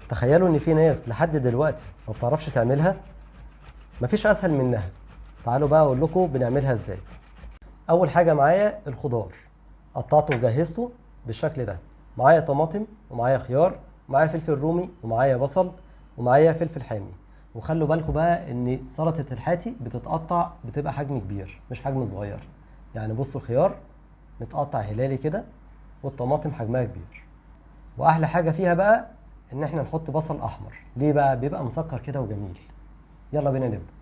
تخيلوا ان في ناس لحد دلوقتي ما بتعرفش تعملها. مفيش اسهل منها. تعالوا بقى اقول لكم بنعملها ازاي. اول حاجه معايا الخضار، قطعته وجهزته بالشكل ده. معايا طماطم ومعايا خيار ومعايا فلفل رومي ومعايا بصل ومعايا فلفل حامي. وخلوا بالكم بقى ان سلطه الحاتي بتتقطع بتبقى حجم كبير مش حجم صغير. يعني بصوا الخيار متقطع هلالي كده، والطماطم حجمها كبير. واحلى حاجه فيها بقى ان احنا نحط بصل احمر. ليه بقى؟ بيبقى مسكر كده وجميل. يلا بينا نبدا.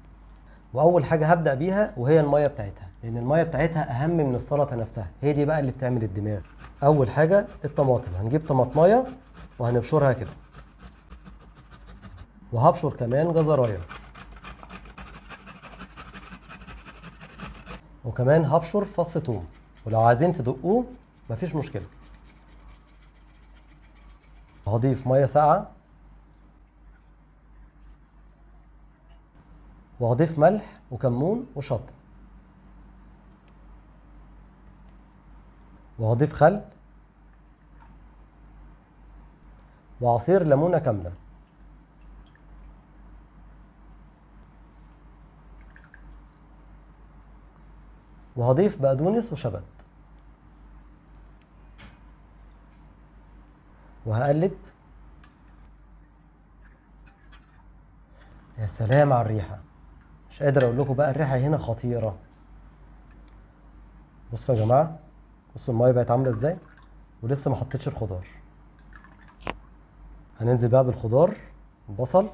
واول حاجه هبدا بيها وهي الميه بتاعتها، لان الميه بتاعتها اهم من السلطه نفسها، هي دي بقى اللي بتعمل الدماغ. اول حاجه الطماطم، هنجيب طماطمايه وهنبشرها كده. وهبشر كمان جزرايه، وكمان هبشر فص ثوم، ولو عايزين تدقوه مفيش مشكله. هضيف ميه ساقعه، وهضيف ملح وكمون وشطه، وهضيف خل وعصير ليمونه كامله، وهضيف بقدونس وشبت، وهقلب. يا سلام على الريحه، مش قادر اقول لكم بقى الريحه هنا خطيره. بصوا يا جماعه، بصوا الميه بقت عامله ازاي، ولسه ما حطيتش الخضار. هننزل بقى بالخضار، البصل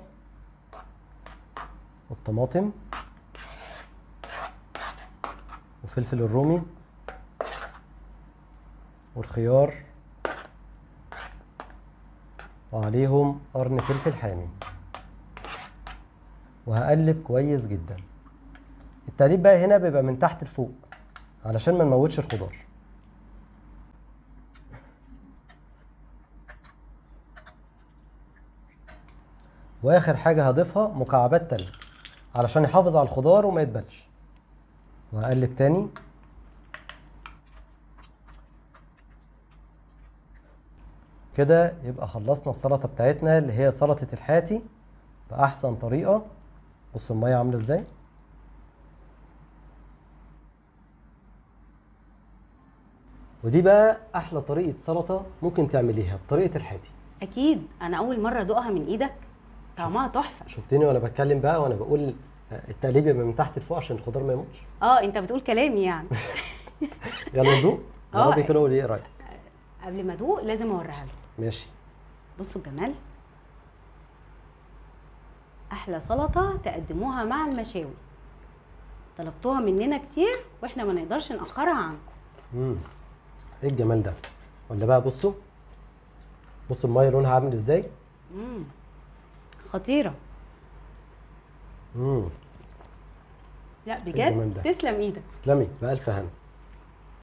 والطماطم وفلفل الرومي والخيار، وعليهم قرن فلفل حامي، وهقلب كويس جدا. التقليب بقى هنا بيبقى من تحت لفوق علشان ما نموتش الخضار. واخر حاجه هضيفها مكعبات تلج علشان يحافظ على الخضار وما يتبلش. وهقلب تاني. كده يبقى خلصنا السلطه بتاعتنا اللي هي سلطه الحاتي باحسن طريقه. بصوا الميه عامله ازاي. ودي بقى احلى طريقه سلطه ممكن تعمليها بطريقه الحاتي. اكيد انا اول مره ادوقها من ايدك، طعمها تحفه. شفتني وانا بتكلم بقى وانا بقول التقليب يبقى من تحت لفوق عشان الخضار ما يموتش. انت بتقول كلامي يعني. يلا ندوق. جربي كده وقولي ايه رايك. قبل ما ادوق لازم اوريها لكم. ماشي. بصوا الجمال، احلى سلطه تقدموها مع المشاوي. طلبتوها مننا كتير واحنا ما نقدرش ناخرها عنكم. ايه الجمال ده. ولا بقى بصوا الميه لونها عامل ازاي. خطيره. لا بجد تسلم ايدك. تسلمي بألف هنا.